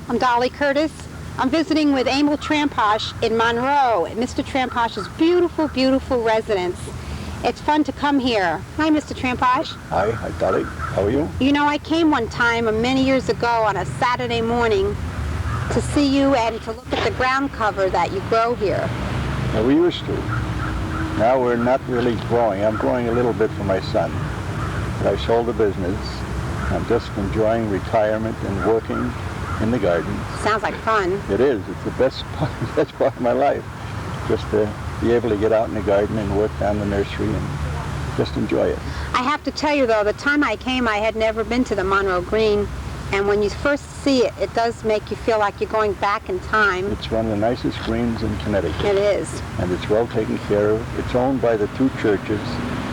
I'm Dolly Curtis. I'm visiting with Emil Tramposch in Monroe at Mr. Tramposch's beautiful, beautiful residence. It's fun to come here. Hi, Mr. Tramposch. Hi, Dolly. How are you? You know, I came one time many years ago on a Saturday morning to see you and to look at the ground cover that you grow here. Well, we used to. Now we're not really growing. I'm growing a little bit for my son. But I sold the business. I'm just enjoying retirement and working in the garden. Sounds like fun. It is. It's the best part of my life. Just to be able to get out in the garden and work down the nursery and just enjoy it. I have to tell you, though, the time I came, I had never been to the Monroe Green. And when you first see it, it does make you feel like you're going back in time. It's one of the nicest greens in Connecticut. It is. And it's well taken care of. It's owned by the two churches.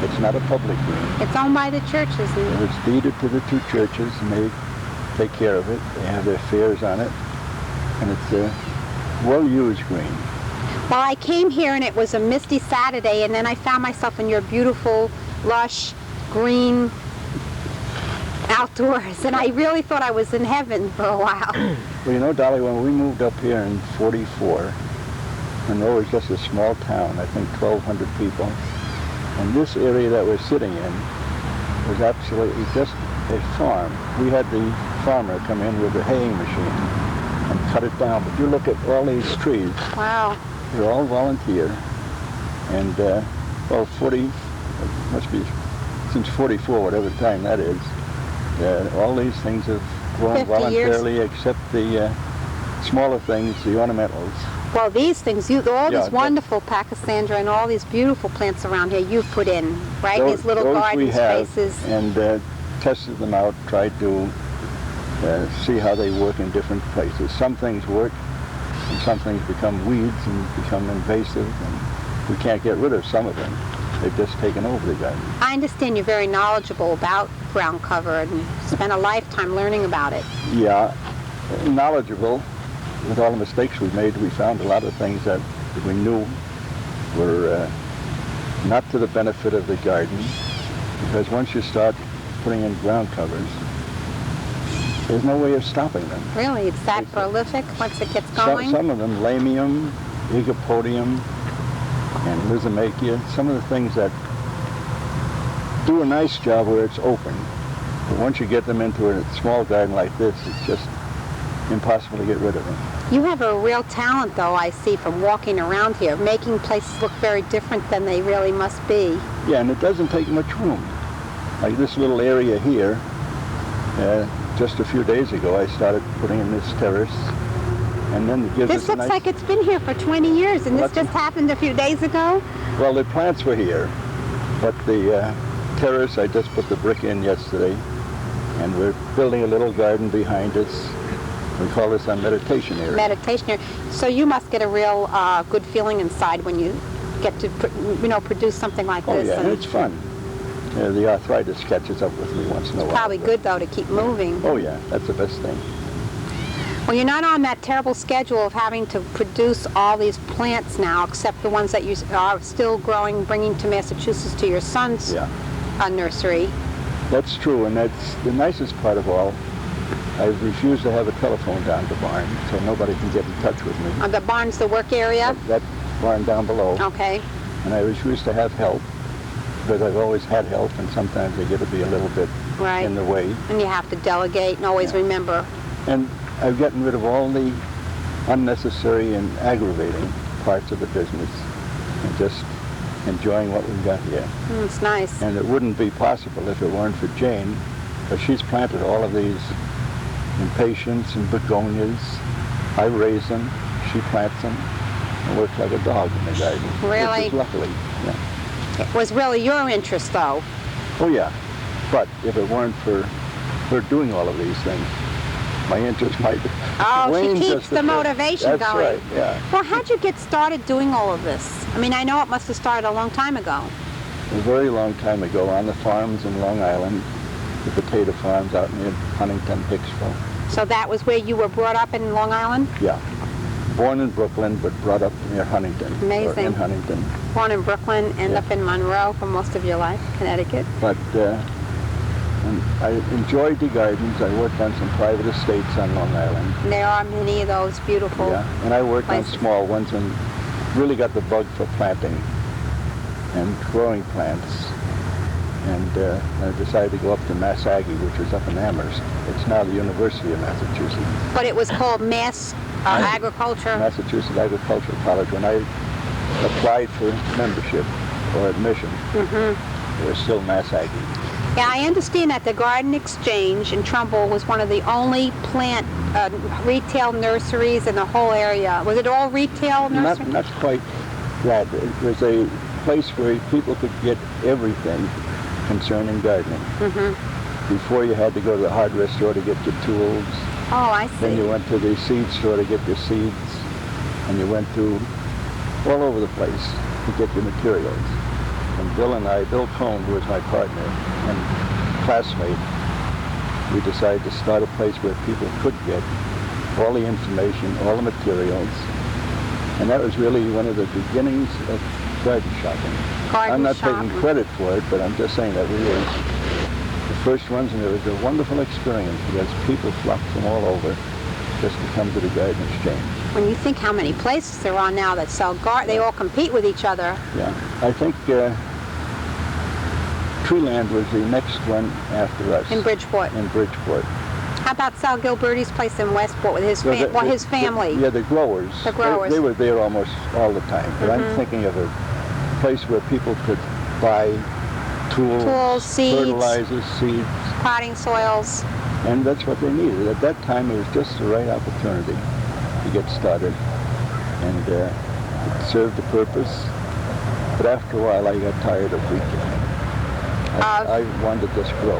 It's not a public green. It's owned by the churches. And it's deeded to the two churches, and they take care of it. They have their fairs on it. And it's a well-used green. Well, I came here and it was a misty Saturday, and then I found myself in your beautiful, lush, green outdoors, and I really thought I was in heaven for a while. Well, you know, Dolly, when we moved up here in '44, Monroe was just a small town, I think 1,200 people, and this area that we're sitting in was absolutely just a farm. We had the farmer come in with the haying machine and cut it down, but you look at all these trees. Wow. They're all volunteer, and well, 40, it must be since '44, whatever time that is. All these things have grown voluntarily, except the smaller things, the ornamentals. Well, these things, all these wonderful Pachysandra and all these beautiful plants around here you've put in, right? These little garden spaces. And tested them out, tried to see how they work in different places. Some things work, and some things become weeds and become invasive, and we can't get rid of some of them. They've just taken over the garden. I understand you're very knowledgeable about ground cover and spent a lifetime learning about it. Yeah, knowledgeable. With all the mistakes we made, we found a lot of things that we knew were not to the benefit of the garden, because once you start putting in ground covers, there's no way of stopping them. Really? It's that prolific once it gets going? Some of them, Lamium, Igopodium, and Lysimachia, some of the things that do a nice job where it's open. But once you get them into a small garden like this, it's just impossible to get rid of them. You have a real talent, though, I see, from walking around here, making places look very different than they really must be. Yeah, and it doesn't take much room. Like this little area here, just a few days ago, I started putting in this terrace. And then it gives this looks like it's been here for 20 years, and this just happened a few days ago? Well, the plants were here, but the terrace, I just put the brick in yesterday, and we're building a little garden behind us. We call this our meditation area. Meditation area. So you must get a real good feeling inside when you get to, produce something like this. Oh, yeah, and it's fun. The arthritis catches up with me once in a while. It's probably good, though, to keep moving. Oh, yeah, that's the best thing. Well, you're not on that terrible schedule of having to produce all these plants now, except the ones that you are still growing, bringing to Massachusetts to your son's nursery. That's true, and that's the nicest part of all. I refuse to have a telephone down the barn, so nobody can get in touch with me. The barn's the work area? That barn down below. Okay. And I refuse to have help, because I've always had help, and sometimes they get to be a little bit in the way. And you have to delegate and always remember. And I've gotten rid of all the unnecessary and aggravating parts of the business and just enjoying what we've got here. It's nice. And it wouldn't be possible if it weren't for Jane, because she's planted all of these impatiens and begonias. I raise them, she plants them, and works like a dog in the garden. Really? Luckily, yeah. It was really your interest, though. Oh, yeah. But if it weren't for her doing all of these things, my interest might wane. She keeps the motivation going. That's right, yeah. Well, how'd you get started doing all of this? I mean, I know it must have started a long time ago. A very long time ago on the farms in Long Island, the potato farms out near Huntington, Hicksville. So that was where you were brought up in Long Island? Yeah. Born in Brooklyn, but brought up near Huntington. Amazing. Or in Huntington. Born in Brooklyn, ended up in Monroe for most of your life, Connecticut. But And I enjoyed the gardens. I worked on some private estates on Long Island. And there are many of those beautiful And I worked places. on small ones and really got the bug for planting and growing plants. And I decided to go up to Mass Aggie, which was up in Amherst. It's now the University of Massachusetts. But it was called Mass Agriculture? Massachusetts Agricultural College. When I applied for membership or admission, it was still Mass Aggie. Yeah, I understand that the Garden Exchange in Trumbull was one of the only plant retail nurseries in the whole area. Was it all retail nursery? Not quite that. It was a place where people could get everything concerning gardening. Before you had to go to the hardware store to get your tools. Oh, I see. Then you went to the seed store to get your seeds. And you went through all over the place to get your materials. And Bill Cohn, who was my partner and classmate, we decided to start a place where people could get all the information, all the materials. And that was really one of the beginnings of garden shopping. I'm not taking credit for it, but I'm just saying that we were the first ones, and it was a wonderful experience because people flocked from all over just to come to the Garden Exchange. When you think how many places there are now that sell they all compete with each other. Yeah, I think Treeland was the next one after us. In Bridgeport. In Bridgeport. How about Sal Gilberti's place in Westport with his his family? The growers. The growers. They were there almost all the time. But I'm thinking of a place where people could buy tools, seeds, fertilizers, seeds, potting soils. And that's what they needed. At that time, it was just the right opportunity to get started. And it served the purpose. But after a while, I got tired of retail. I wanted to just grow.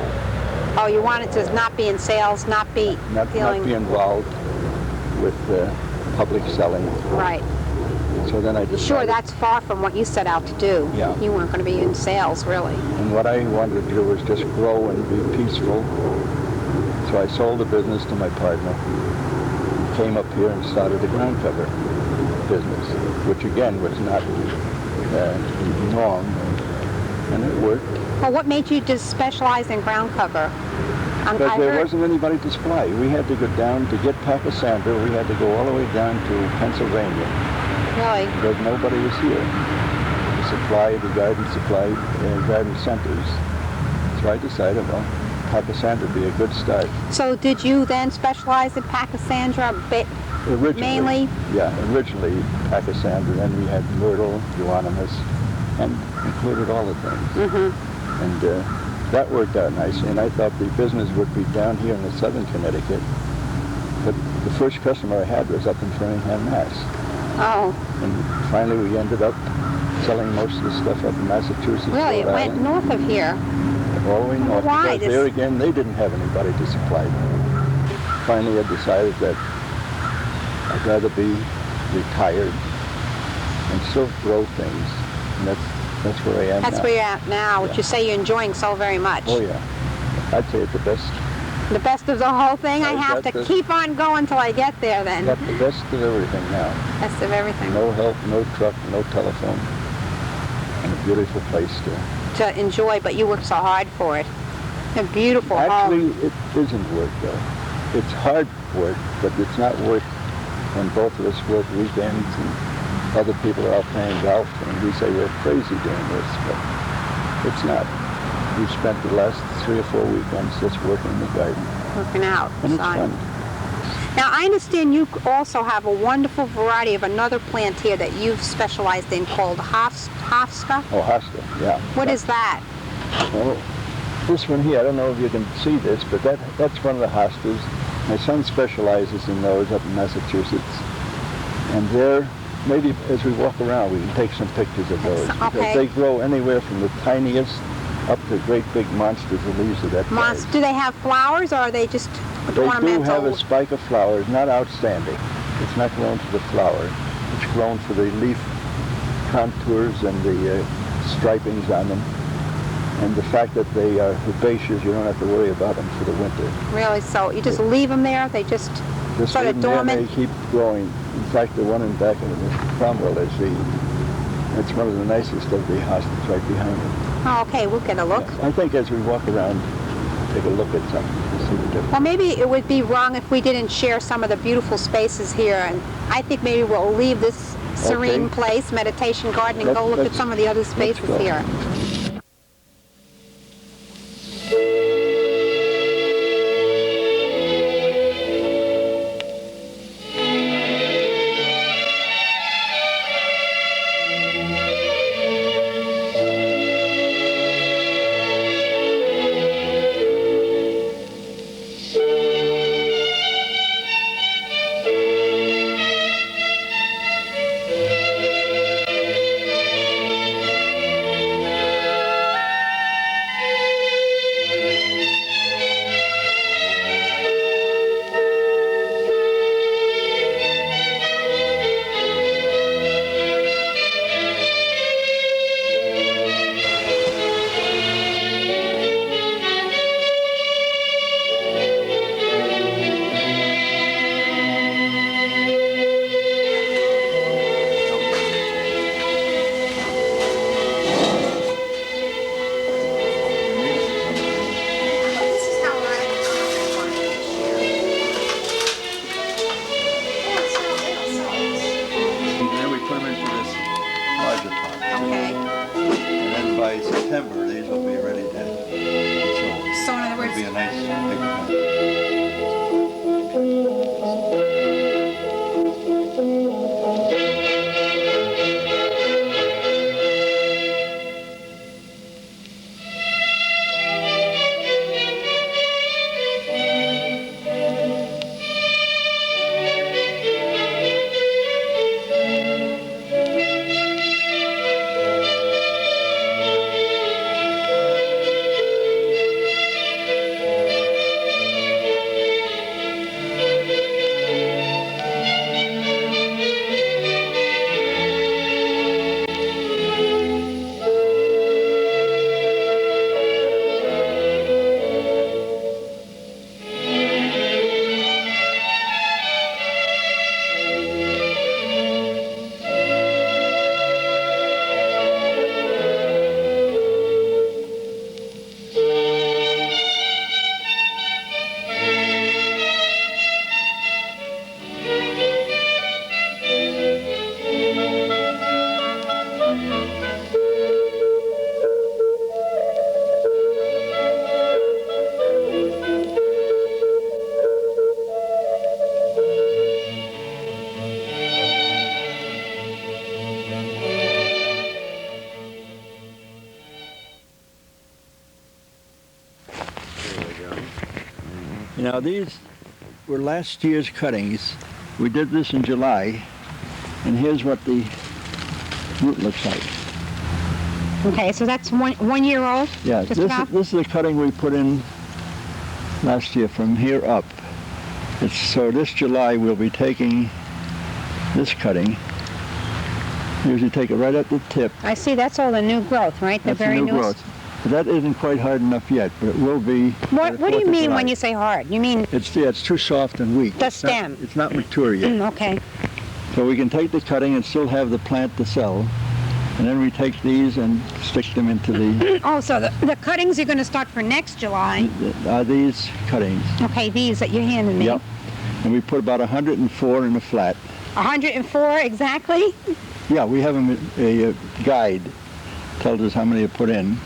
Oh, you wanted to not be in sales, not be be involved with public selling. Right. So then I decided. Sure, that's far from what you set out to do. Yeah. You weren't going to be in sales, really. And what I wanted to do was just grow and be peaceful. So I sold the business to my partner, came up here and started the ground cover business, which again was not norm, and it worked. Well, what made you just specialize in ground cover? Because there wasn't anybody to supply. We had to go down to get Pachysandra. We had to go all the way down to Pennsylvania. Really? Because nobody was here to supply the garden garden centers. So I decided, well, Pachysandra would be a good start. So did you then specialize in Pachysandra mainly? Yeah, originally Pachysandra. Then we had Myrtle, Euonymus, and included all the things. And that worked out nicely, and I thought the business would be down here in the southern Connecticut. But the first customer I had was up in Framingham, Mass. Oh. And finally we ended up selling most of the stuff up in Massachusetts. Really? It went north of here? All the way north. Why? Because there again, they didn't have anybody to supply them. Finally I decided that I'd rather be retired and still grow things. And that's where I am now. That's where you're at now, which you say you're enjoying so very much. Oh, yeah. I'd say it's the best. The best of the whole thing? I have to keep on going till I get there, then. Got the best of everything now. Best of everything. No help, no truck, no telephone. And a beautiful place to enjoy, but you work so hard for it. A beautiful home. Actually, it isn't work, though. It's hard work, but it's not work when both of us work weekends and other people are out playing golf, and we say we're crazy doing this, but it's not. We've spent the last 3 or 4 weekends just working in the garden. Working out. And it's fun. Now, I understand you also have a wonderful variety of another plant here that you've specialized in called Hofska. Oh, hosta, yeah. What is that? Well, this one here, I don't know if you can see this, but that's one of the hostas. My son specializes in those up in Massachusetts. And there, maybe as we walk around, we can take some pictures of those. Okay. Because they grow anywhere from the tiniest up to great big monsters of leaves of that size. Do they have flowers, or are they just ornamental? They do have a spike of flowers, not outstanding. It's not grown for the flower. It's grown for the leaf contours and the stripings on them. And the fact that they are herbaceous, you don't have to worry about them for the winter. Really? So you just leave them there? They just sort of dormant? They keep growing. In fact, the one in back of the Cromwell it's one of the nicest of the hostas right behind it. Oh, okay, we'll get a look. Yeah. I think as we walk around, take a look at something and see the difference. Well, maybe it would be wrong if we didn't share some of the beautiful spaces here, and I think maybe we'll leave this serene place, meditation garden, and go look at some of the other spaces here. Now these were last year's cuttings. We did this in July, and here's what the root looks like. Okay, so that's one year old? Yeah, this is the cutting we put in last year from here up. So this July we'll be taking this cutting. Usually take it right at the tip. I see, that's all the new growth, right? That's the new growth. But that isn't quite hard enough yet, but it will be. What do you mean when you say hard? You mean? It's too soft and weak. The stem. It's not mature yet. Okay. So we can take the cutting and still have the plant to sell. And then we take these and stick them into the... Oh, so the cuttings you're going to start for next July? Are these cuttings. Okay, these that you handed me. Yep. And we put about 104 in a flat. 104 exactly? Yeah, we have a guide tells us how many to put in.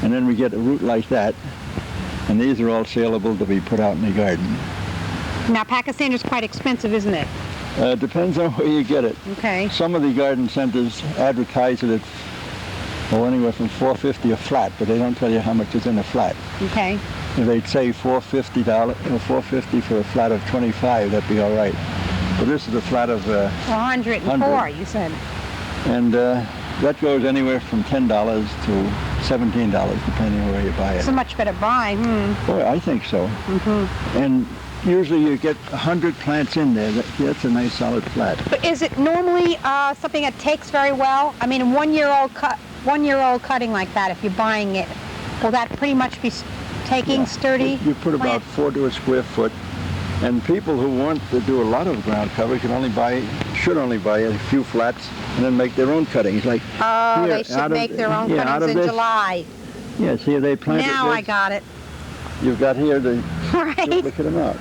And then we get a root like that. And these are all saleable to be put out in the garden. Now, Pakistan is quite expensive, isn't it? Depends on where you get it. Okay. Some of the garden centers advertise it at anywhere from $4.50 a flat, but they don't tell you how much is in a flat. Okay. If they'd say $4.50 $4.50 for a flat of 25, that'd be all right. But this is a flat of 104, you said. And that goes anywhere from $10 to $17, depending on where you buy it. It's a much better buy. Boy, I think so. Mm-hmm. And usually you get 100 plants in there. That's a nice solid flat. But is it normally something that takes very well? I mean, one-year-old cutting like that, if you're buying it, will that pretty much be taking sturdy? You put about 4 to a square foot. And people who want to do a lot of ground cover should only buy a few flats and then make their own cuttings. Like they should make their own cuttings in July. Yes, here they planted. Now I got it. you've got here to Right. duplicate them out.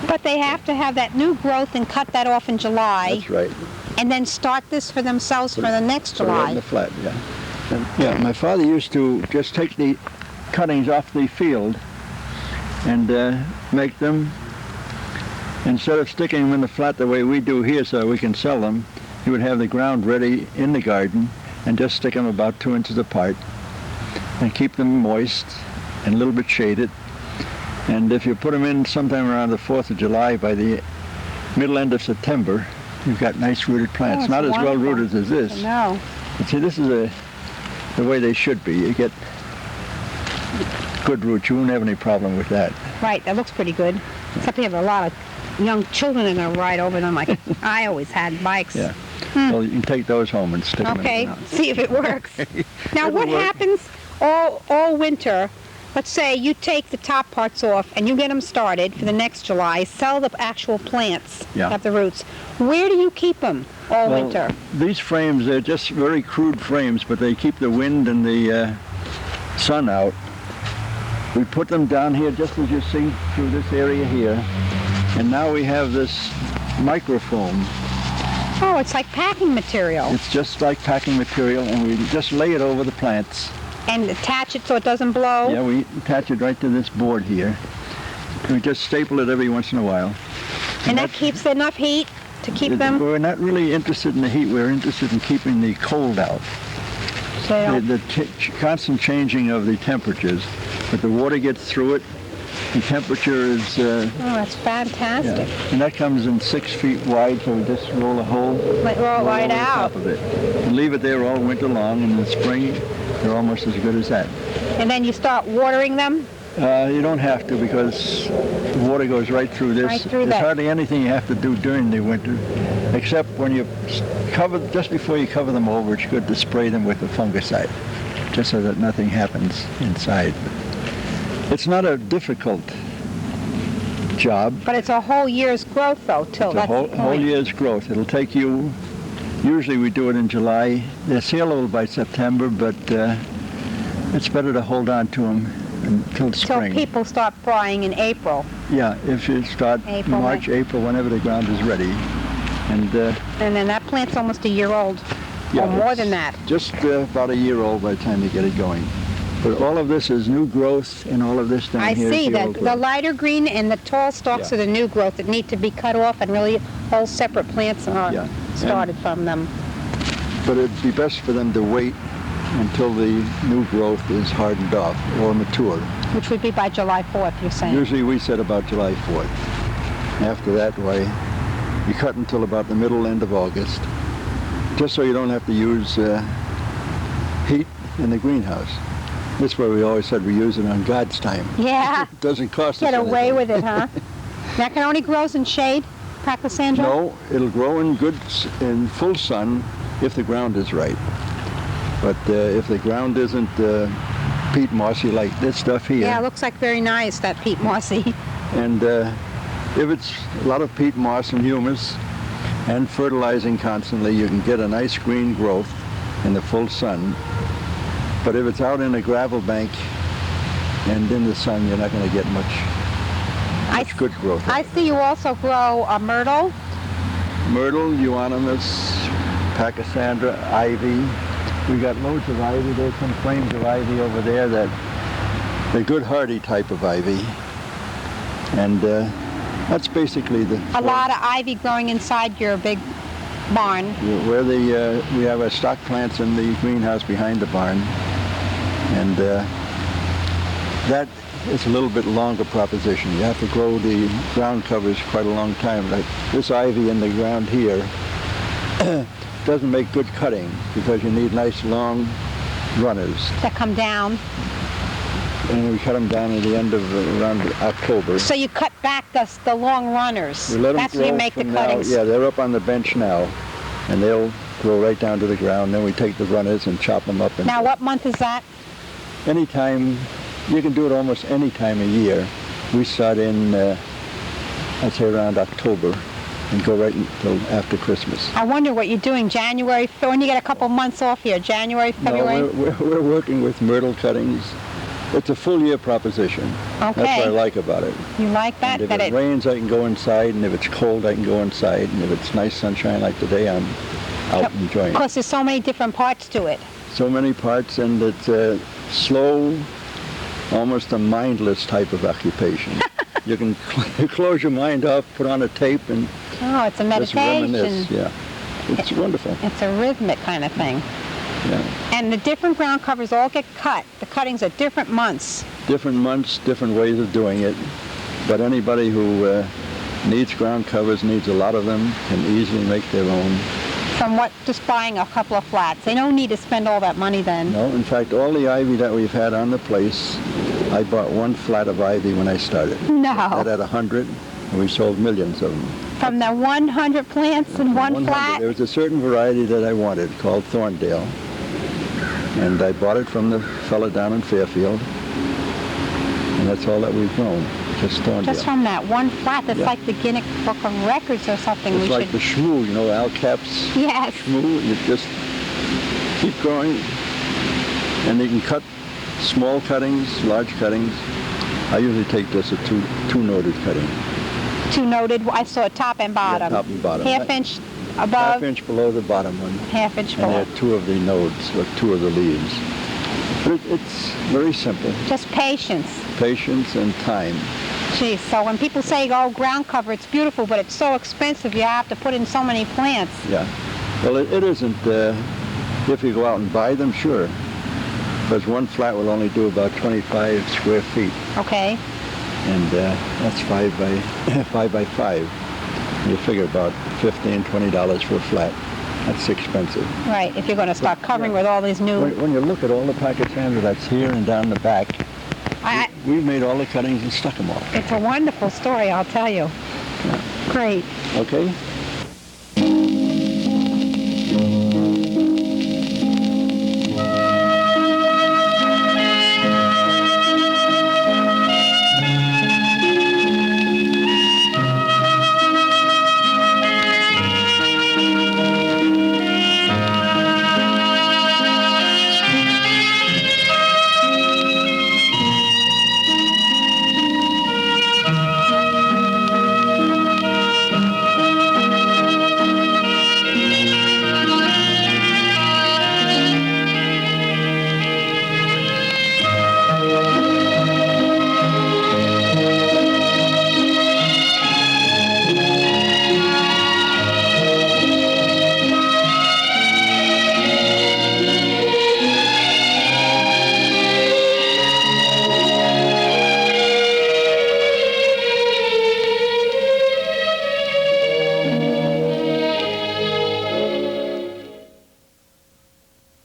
But they have to have that new growth and cut that off in July. That's right. And then start this for themselves for the next Put it right July. in the flat, yeah. And, yeah, my father used to just take the cuttings off the field and make them, instead of sticking them in the flat the way we do here so we can sell them, he would have the ground ready in the garden and just stick them about 2 inches apart and keep them moist and a little bit shaded. And if you put them in sometime around the 4th of July, by the middle end of September, you've got nice rooted plants. it's Not as well wonderful. rooted as this. No. But see, this is the way they should be. You get good roots. You won't have any problem with that. Right, that looks pretty good. Except they have a lot of young children are going to ride over them like I always had bikes. Yeah. Well, you can take those home and stick them in Okay, the ground. see if it works. Now, It'll what work. happens all winter? Let's say you take the top parts off and you get them started for the next July, sell the actual plants, Yeah. have the roots. Where do you keep them all Well, winter? these frames, they're just very crude frames, but they keep the wind and the sun out. We put them down here just as you see through this area here. And now we have this microfoam. Oh, it's like packing material. It's just like packing material, and we just lay it over the plants. And attach it so it doesn't blow? Yeah, we attach it right to this board here. We just staple it every once in a while. And that keeps enough heat to keep them? We're not really interested in the heat. We're interested in keeping the cold out. So they don't- The constant changing of the temperatures, but the water gets through it. The temperature is, Oh, that's fantastic. and that comes in 6 feet wide, so we just roll a hole. Like roll roll right over the out. top of it. And leave it there all winter long, and in the spring, they're almost as good as that. And then you start watering them? You don't have to, because the water goes right through this. Right through There's that. hardly anything you have to do during the winter, except when you cover, just before you cover them over, it's good to spray them with a fungicide, just so that nothing happens inside. It's not a difficult job. But it's a whole year's growth, though, till It's a that's whole, the whole point. year's growth. It'll take you, usually we do it in July. They're saleable by September, but it's better to hold on to them until Till spring. people start frying in April. Yeah, if you start April, March, April, whenever the ground is ready. And And then that plant's almost a year old, yeah, or more it's than that. Just about a year old by the time you get it going. But all of this is new growth, and all of this down I here is see the that old the growth. lighter green and the tall stalks Yeah. are the new growth that need to be cut off, and really whole separate plants are Yeah. started from them. But it'd be best for them to wait until the new growth is hardened off or mature. Which would be by July 4th, you're saying? Usually we said about July 4th. After that, why, you cut until about the middle end of August, just so you don't have to use heat in the greenhouse. That's why we always said we use it on God's time. Yeah. It doesn't cost us Get away anything. with it, huh? That can only grows in shade, Pachysandra? No, it'll grow in in full sun if the ground is right. But if the ground isn't peat mossy like this stuff here, Yeah, it looks like very nice, that peat mossy. and if it's a lot of peat moss and humus and fertilizing constantly, you can get a nice green growth in the full sun. But if it's out in a gravel bank and in the sun, you're not going to get much good growth. I see you also grow a myrtle. Myrtle, euonymus, pachysandra, ivy. We got loads of ivy. There's some frames of ivy over there that they're good hardy type of ivy. And that's basically A lot of ivy growing inside your big barn. where we have our stock plants in the greenhouse behind the barn. And that is a little bit longer proposition. You have to grow the ground covers quite a long time. Like this ivy in the ground here doesn't make good cutting because you need nice long runners. That come down. And we cut them down at the end of around October. So you cut back the long runners. We let them That's grow when you make the from now. cuttings. Yeah, they're up on the bench now, and they'll grow right down to the ground. Then we take the runners and chop them up. And Now what month is that? anytime, you can do it almost any time of year. We start in, I'd say around October, and go right until after Christmas. I wonder what you're doing January, when you get a couple months off here, January, February? No, we're working with myrtle cuttings It's a full year proposition. Okay. That's what I like about it. You like that? And if it rains, I can go inside, and if it's cold, I can go inside, and if it's nice sunshine like today, I'm out enjoying it. Of course, there's so many different parts to it. So many parts, and it's a slow, almost a mindless type of occupation. You can close your mind off, put on a tape, and Oh, it's a just meditation. reminisce. Yeah, it's wonderful. It's a rhythmic kind of thing. Yeah. And the different ground covers all get cut. The cuttings are different months. Different months, different ways of doing it. But anybody who needs ground covers, needs a lot of them, can easily make their own. From what, just buying a couple of flats. They don't need to spend all that money then. No, in fact, all the ivy that we've had on the place, I bought one flat of ivy when I started. No. That had 100, and we sold millions of them. From the 100 plants in one 100. flat? There was a certain variety that I wanted called Thorndale. And I bought it from the fella down in Fairfield. And that's all that we've grown, just Thorndale. Just from that one flat. That's Yeah. like the Guinness Book of Records or something. It's We like should... the shmoo, you know, Al Cap's Yes. shmoo. You just keep growing. And you can cut small cuttings, large cuttings. I usually take just a two-noted cutting. Two noted. I saw top and bottom. Yeah, top and bottom. Half inch above, Half-inch below the bottom one. half inch And below. there are two of the nodes, or two of the leaves. But it's very simple. Just patience. Patience and time. Geez, so when people say, oh, ground cover, it's beautiful, but it's so expensive, you have to put in so many plants. Yeah. Well, it isn't. If you go out and buy them, sure. Because one flat will only do about 25 square feet. Okay. And that's 5 by 5. You figure about $15, $20 for a flat. That's expensive. Right, if you're going to start covering with all these new... When you look at all the Pachysandra that's here and down the back, we've made all the cuttings and stuck them all. It's a wonderful story, I'll tell you. Yeah. Great. Okay?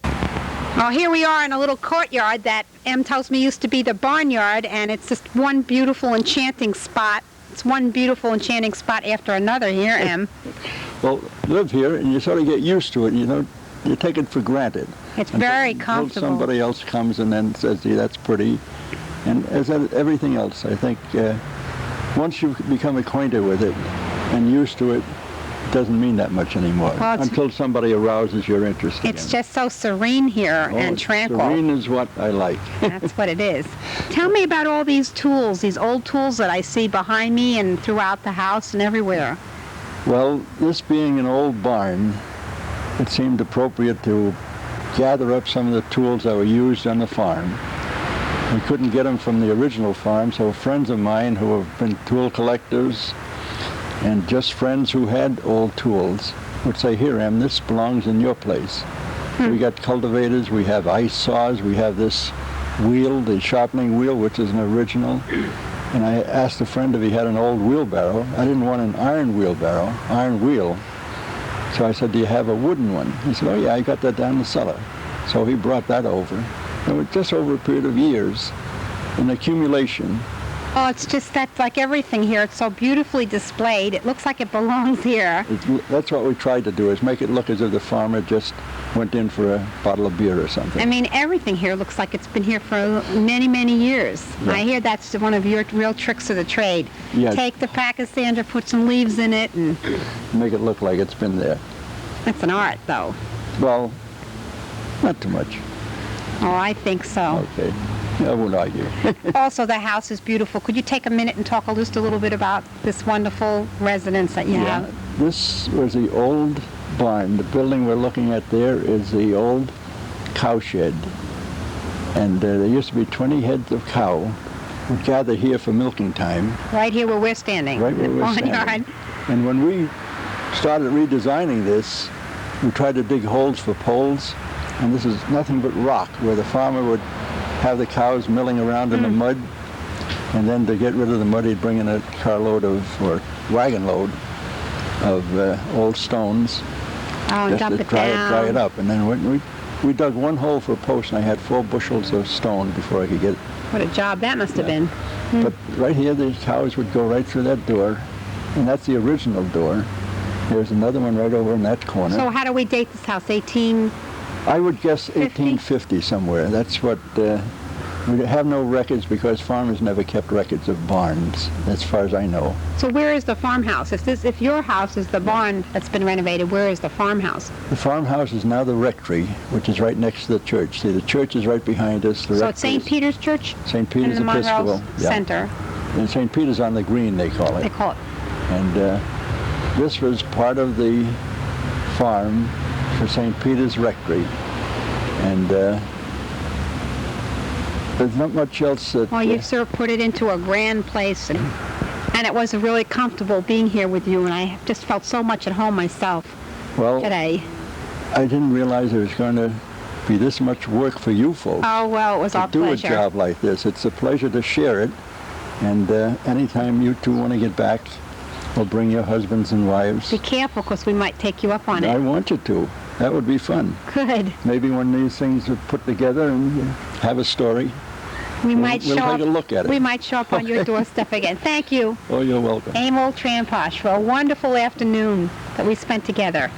Well, here we are in a little courtyard that Em tells me used to be the barnyard, and it's just one beautiful enchanting spot. It's one beautiful enchanting spot after another here, Em. Well, live here and you sort of get used to it. You know, you take it for granted. It's very Until comfortable. somebody else comes and then says, gee, that's pretty. And as everything else, I think once you become acquainted with it and used to it, it doesn't mean that much anymore. Well, until somebody arouses your interest again. It's just so serene here and tranquil. Serene is what I like. That's what it is. Tell me about all these tools, these old tools that I see behind me and throughout the house and everywhere. Well, this being an old barn, it seemed appropriate to gather up some of the tools that were used on the farm. We couldn't get them from the original farm, so friends of mine who have been tool collectors and just friends who had old tools would say, here, Em, this belongs in your place. We got cultivators, we have ice saws, we have this wheel, the sharpening wheel, which is an original. And I asked a friend if he had an old wheelbarrow. I didn't want an iron wheelbarrow, iron wheel. So I said, do you have a wooden one? He said, oh yeah, I got that down in the cellar. So he brought that over. It was just over a period of years, an accumulation. Oh, it's just that's like everything here. It's so beautifully displayed. It looks like it belongs here. That's what we tried to do, is make it look as if the farmer just went in for a bottle of beer or something. I mean, everything here looks like it's been here for many, many years. Yeah. I hear that's one of your real tricks of the trade. Yeah. Take the Pachysandra, put some leaves in it, and Make it look like it's been there. it's an art, though. Well, not too much. Oh, I think so. Okay. I won't argue. Also, the house is beautiful. Could you take a minute and talk just a little bit about this wonderful residence that you have? This was the old barn. The building we're looking at there is the old cow shed. And there used to be 20 heads of cow would gather here for milking time. Right here where we're standing. Right where we're standing. And when we started redesigning this, we tried to dig holes for poles. And this is nothing but rock, where the farmer would have the cows milling around in the mud. And then to get rid of the mud, he'd bring in a carload or wagon load of old stones. Oh, and just dump to it dry down. it up. And then when we dug one hole for a post, and I had 4 bushels of stone before I could get it. What a job that must have been. But right here, the cows would go right through that door, and that's the original door. There's another one right over in that corner. So how do we date this house? 18? I would guess 1850 somewhere. That's what, we have no records because farmers never kept records of barns, as far as I know. So where is the farmhouse? If your house is the barn that's been renovated, where is the farmhouse? The farmhouse is now the rectory, which is right next to the church. See, the church is right behind us. So it's St. Peter's Church? St. Peter's in the Episcopal. Monroe Center. And St. Peter's on the green, they call it. They call it. And this was part of the farm for St. Peter's Rectory. And there's not much else that... Well, you've sort of put it into a grand place, and it was really comfortable being here with you, and I just felt so much at home myself today. I didn't realize there was going to be this much work for you folks. Oh, well, it was our pleasure. To do a job like this. It's a pleasure to share it, and anytime you two want to get back, we'll bring your husbands and wives. Be careful, because we might take you up on it. I want you to. That would be fun. Good. Maybe when these things are put together and have a story, we'll take a look at it. We might show up on your doorstep again. Thank you. Oh, you're welcome. Emil Tramposch, for a wonderful afternoon that we spent together.